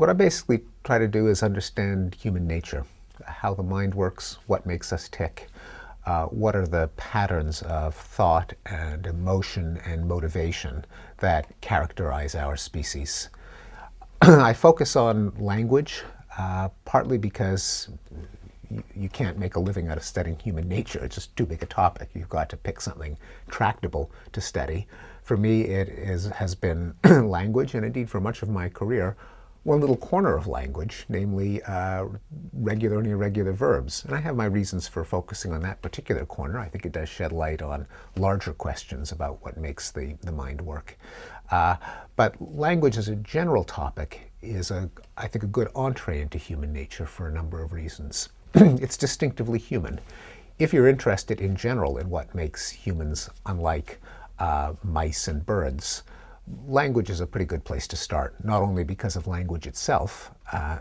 What I basically try to do is understand human nature, how the mind works, what makes us tick, what are the patterns of thought and emotion and motivation that characterize our species. I focus on language, partly because you can't make a living out of studying human nature. It's just too big a topic. You've got to pick something tractable to study. For me, has been language, and indeed for much of my career, one little corner of language, namely regular and irregular verbs. And I have my reasons for focusing on that particular corner. I think it does shed light on larger questions about what makes the mind work. But language as a general topic is, I think, a good entree into human nature for a number of reasons. It's distinctively human. If you're interested in general in what makes humans unlike mice and birds, language is a pretty good place to start, not only because of language itself,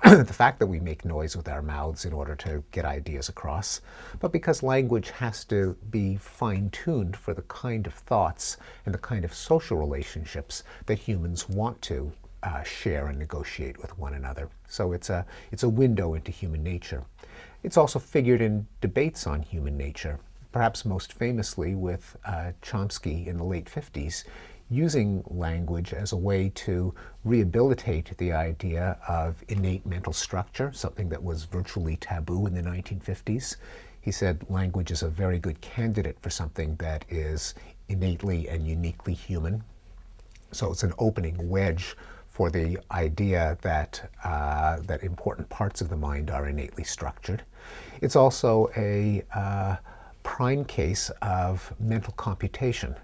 the fact that we make noise with our mouths in order to get ideas across, but because language has to be fine-tuned for the kind of thoughts and the kind of social relationships that humans want to share and negotiate with one another. So it's a window into human nature. It's also figured in debates on human nature, perhaps most famously with Chomsky in the late 50s, using language as a way to rehabilitate the idea of innate mental structure, something that was virtually taboo in the 1950s. He said language is a very good candidate for something that is innately and uniquely human. So it's an opening wedge for the idea that important parts of the mind are innately structured. It's also a prime case of mental computation.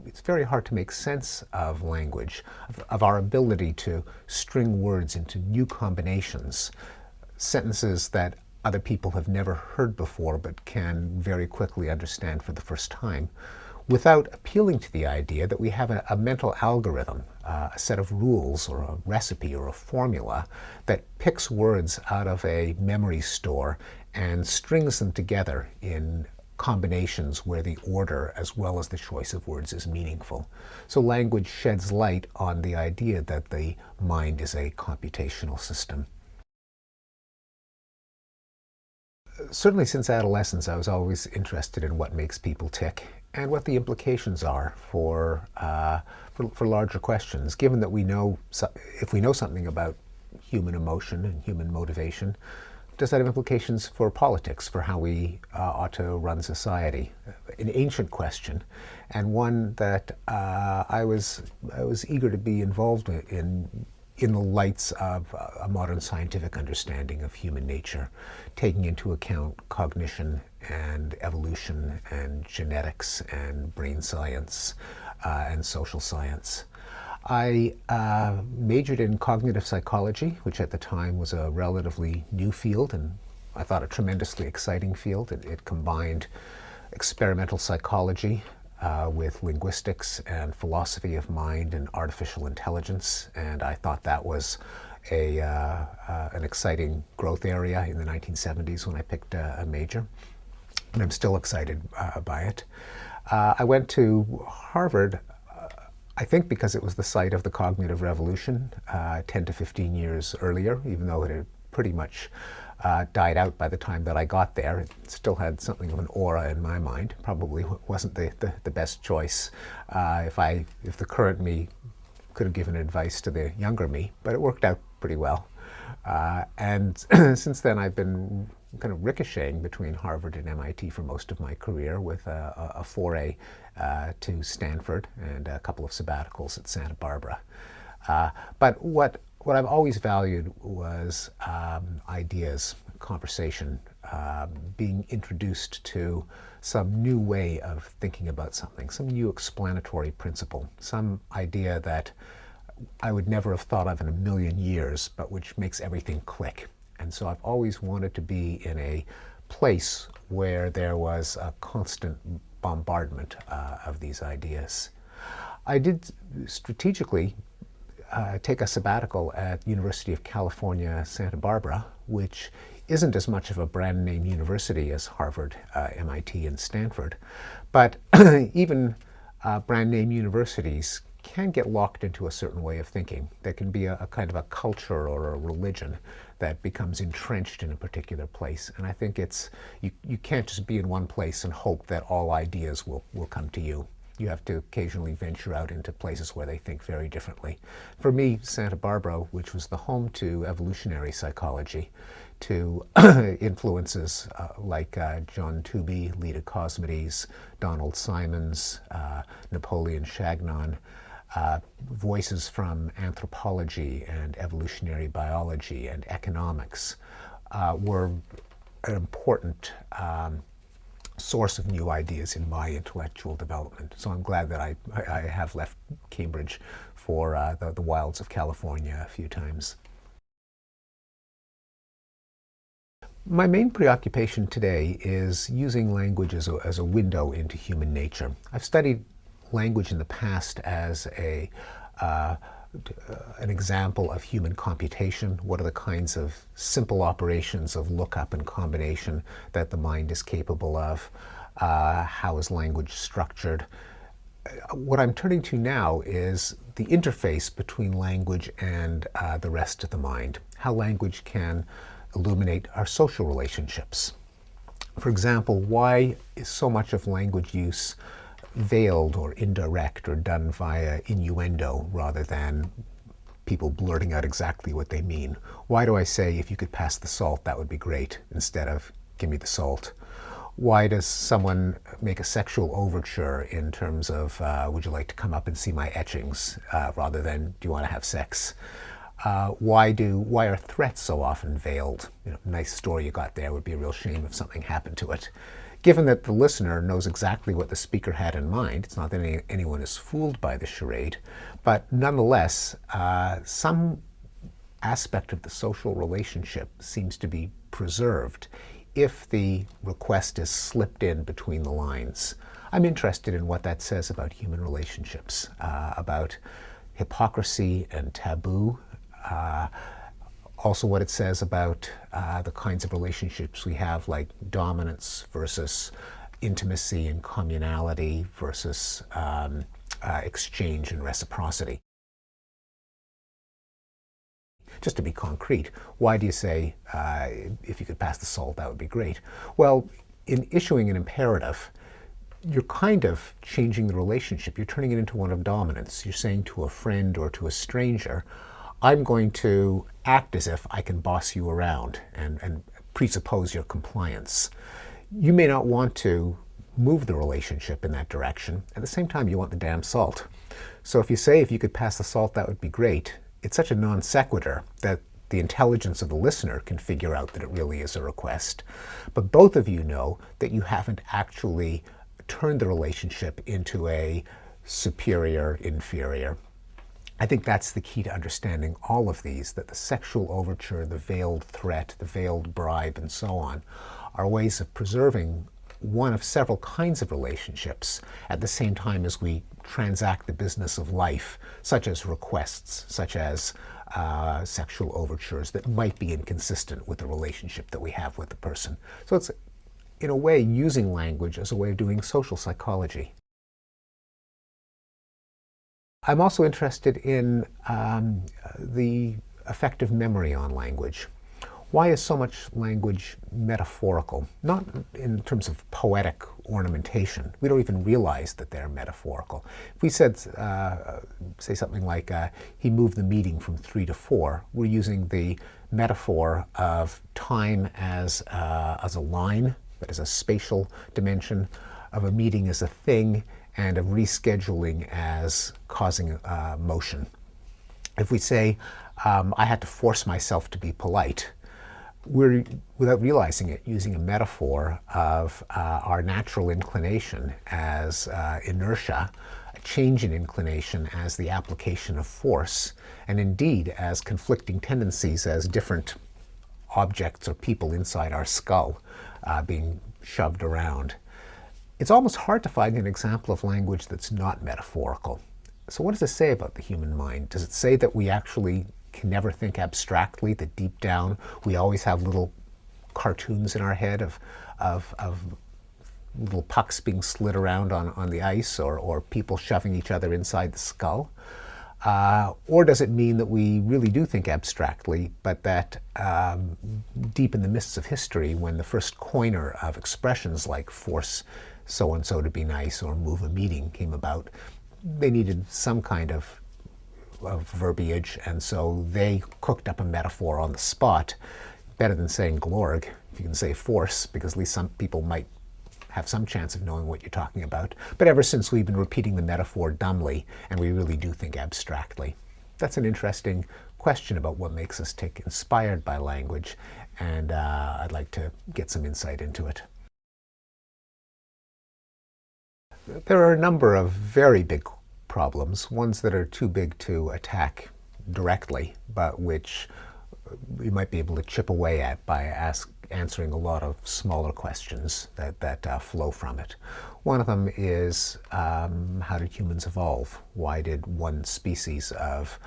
It's very hard to make sense of language, of our ability to string words into new combinations, sentences that other people have never heard before but can very quickly understand for the first time, without appealing to the idea that we have a mental algorithm, a set of rules or a recipe or a formula that picks words out of a memory store and strings them together in combinations where the order as well as the choice of words is meaningful. So language sheds light on the idea that the mind is a computational system. Certainly since adolescence, I was always interested in what makes people tick and what the implications are for larger questions. Given that if we know something about human emotion and human motivation, does that have implications for politics, for how we ought to run society? An ancient question, and one that I was eager to be involved in the lights of a modern scientific understanding of human nature, taking into account cognition and evolution and genetics and brain science and social science. I majored in cognitive psychology, which at the time was a relatively new field, and I thought a tremendously exciting field. It combined experimental psychology with linguistics and philosophy of mind and artificial intelligence, and I thought that was an exciting growth area in the 1970s when I picked a major, and I'm still excited by it. I went to Harvard, I think because it was the site of the cognitive revolution 10 to 15 years earlier, even though it had pretty much died out by the time that I got there. It still had something of an aura in my mind. Probably wasn't the best choice if the current me could have given advice to the younger me, but it worked out pretty well. And since then I've been kind of ricocheting between Harvard and MIT for most of my career, with a foray to Stanford and a couple of sabbaticals at Santa Barbara. But what I've always valued was ideas, conversation, being introduced to some new way of thinking about something, some new explanatory principle, some idea that I would never have thought of in a million years, but which makes everything click. And so I've always wanted to be in a place where there was a constant bombardment of these ideas. I did strategically take a sabbatical at University of California, Santa Barbara, which isn't as much of a brand name university as Harvard, MIT, and Stanford. But even brand name universities can get locked into a certain way of thinking. There can be a kind of a culture or a religion that becomes entrenched in a particular place. And I think you can't just be in one place and hope that all ideas will come to you. You have to occasionally venture out into places where they think very differently. For me, Santa Barbara, which was the home to evolutionary psychology, to influences like John Tooby, Leda Cosmides, Donald Simons, Napoleon Chagnon, voices from anthropology and evolutionary biology and economics were an important source of new ideas in my intellectual development. So I'm glad that I have left Cambridge for the wilds of California a few times. My main preoccupation today is using language as a window into human nature. I've studied language in the past as an example of human computation. What are the kinds of simple operations of lookup and combination that the mind is capable of? How is language structured? What I'm turning to now is the interface between language and the rest of the mind. How language can illuminate our social relationships. For example, why is so much of language use veiled or indirect or done via innuendo rather than people blurting out exactly what they mean? Why do I say, if you could pass the salt, that would be great, instead of give me the salt? Why does someone make a sexual overture in terms of, would you like to come up and see my etchings, rather than, do you want to have sex? Why are threats so often veiled? Nice story you got there, would be a real shame if something happened to it. Given that the listener knows exactly what the speaker had in mind, it's not that anyone is fooled by the charade, but nonetheless, some aspect of the social relationship seems to be preserved if the request is slipped in between the lines. I'm interested in what that says about human relationships, about hypocrisy and taboo, also what it says about the kinds of relationships we have, like dominance versus intimacy and communality versus exchange and reciprocity. Just to be concrete, why do you say, if you could pass the salt, that would be great? Well, in issuing an imperative, you're kind of changing the relationship. You're turning it into one of dominance. You're saying to a friend or to a stranger, I'm going to act as if I can boss you around and presuppose your compliance. You may not want to move the relationship in that direction. At the same time, you want the damn salt. So if you say, if you could pass the salt, that would be great, it's such a non sequitur that the intelligence of the listener can figure out that it really is a request. But both of you know that you haven't actually turned the relationship into a superior, inferior. I think that's the key to understanding all of these, that the sexual overture, the veiled threat, the veiled bribe, and so on, are ways of preserving one of several kinds of relationships at the same time as we transact the business of life, such as requests, such as sexual overtures that might be inconsistent with the relationship that we have with the person. So it's, in a way, using language as a way of doing social psychology. I'm also interested in the effect of memory on language. Why is so much language metaphorical? Not in terms of poetic ornamentation. We don't even realize that they're metaphorical. If we said, say something like, he moved the meeting from 3 to 4, we're using the metaphor of time as a line, that is a spatial dimension, of a meeting as a thing, and of rescheduling as causing motion. If we say, I had to force myself to be polite, we're, without realizing it, using a metaphor of our natural inclination as inertia, a change in inclination as the application of force, and indeed as conflicting tendencies as different objects or people inside our skull being shoved around. It's almost hard to find an example of language that's not metaphorical. So what does it say about the human mind? Does it say that we actually can never think abstractly, that deep down we always have little cartoons in our head of little pucks being slid around on the ice, or people shoving each other inside the skull? Or does it mean that we really do think abstractly, but that deep in the mists of history, when the first coiner of expressions like force so-and-so to be nice or move a meeting came about, they needed some kind of verbiage, and so they cooked up a metaphor on the spot. Better than saying glorg, if you can say force, because at least some people might have some chance of knowing what you're talking about. But ever since, we've been repeating the metaphor dumbly, and we really do think abstractly. That's an interesting question about what makes us tick, inspired by language, and I'd like to get some insight into it. There are a number of very big problems, ones that are too big to attack directly, but which we might be able to chip away at by answering a lot of smaller questions that flow from it. One of them is, how did humans evolve? Why did one species of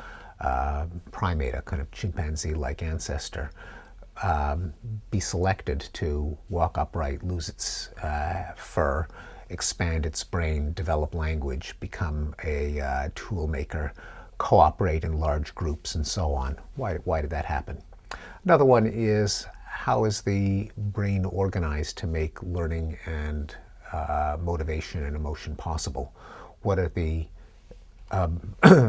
primate, a kind of chimpanzee-like ancestor, be selected to walk upright, lose its fur, expand its brain, develop language, become a tool maker, cooperate in large groups, and so on? Why did that happen? Another one is, how is the brain organized to make learning and motivation and emotion possible? What are the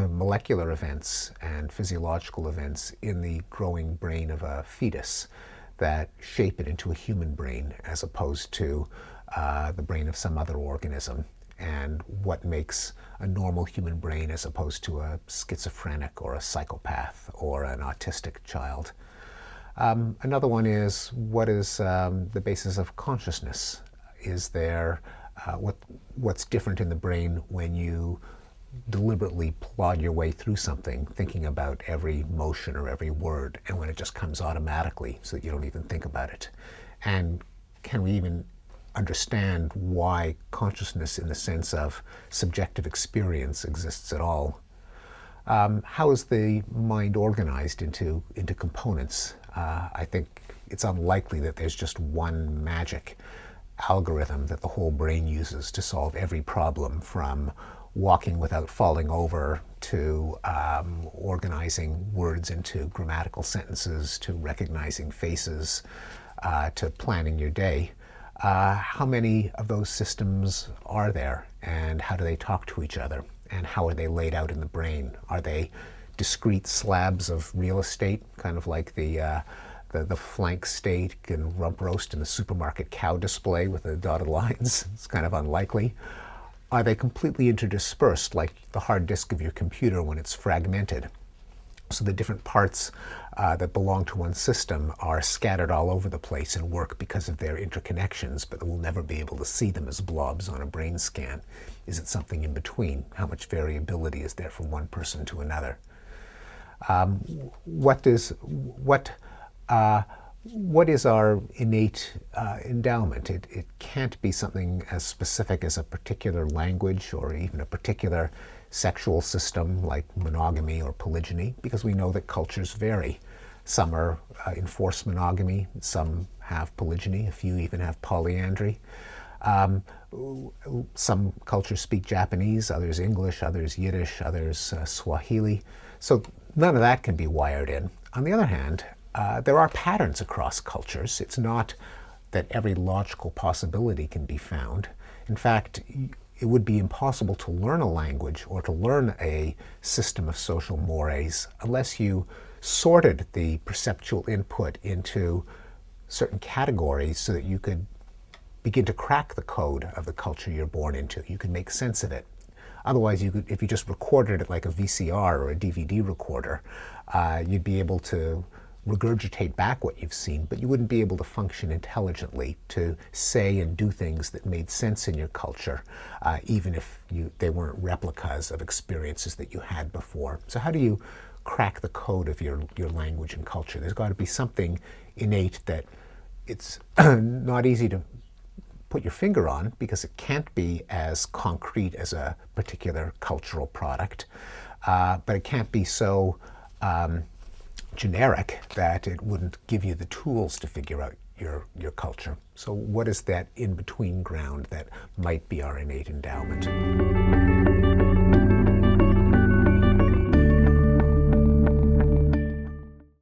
molecular events and physiological events in the growing brain of a fetus that shape it into a human brain as opposed to the brain of some other organism? And what makes a normal human brain as opposed to a schizophrenic or a psychopath or an autistic child? Another one is, what is the basis of consciousness? Is there what's different in the brain when you deliberately plod your way through something, thinking about every motion or every word, and when it just comes automatically so that you don't even think about it? And can we even understand why consciousness in the sense of subjective experience exists at all? How is the mind organized into components? I think it's unlikely that there's just one magic algorithm that the whole brain uses to solve every problem, from walking without falling over to organizing words into grammatical sentences, to recognizing faces, to planning your day. How many of those systems are there, and how do they talk to each other, and how are they laid out in the brain? Are they discrete slabs of real estate, kind of like the flank steak and rump roast in the supermarket cow display with the dotted lines? It's kind of unlikely. Are they completely interdispersed, like the hard disk of your computer when it's fragmented? So the different parts that belong to one system are scattered all over the place and work because of their interconnections, but we'll never be able to see them as blobs on a brain scan. Is it something in between? How much variability is there from one person to another? What is our innate endowment? It can't be something as specific as a particular language or even a particular sexual system like monogamy or polygyny, because we know that cultures vary. Some are enforce monogamy, some have polygyny, a few even have polyandry. Some cultures speak Japanese, others English, others Yiddish, others Swahili. So none of that can be wired in. On the other hand, there are patterns across cultures. It's not that every logical possibility can be found. In fact, it would be impossible to learn a language or to learn a system of social mores unless you sorted the perceptual input into certain categories so that you could begin to crack the code of the culture you're born into. You can make sense of it. Otherwise, you could, if you just recorded it like a VCR or a DVD recorder, you'd be able to regurgitate back what you've seen, but you wouldn't be able to function intelligently to say and do things that made sense in your culture, even if they weren't replicas of experiences that you had before. So how do you crack the code of your language and culture? There's got to be something innate that it's not easy to put your finger on, because it can't be as concrete as a particular cultural product, but it can't be so generic that it wouldn't give you the tools to figure out your culture. So what is that in-between ground that might be our innate endowment?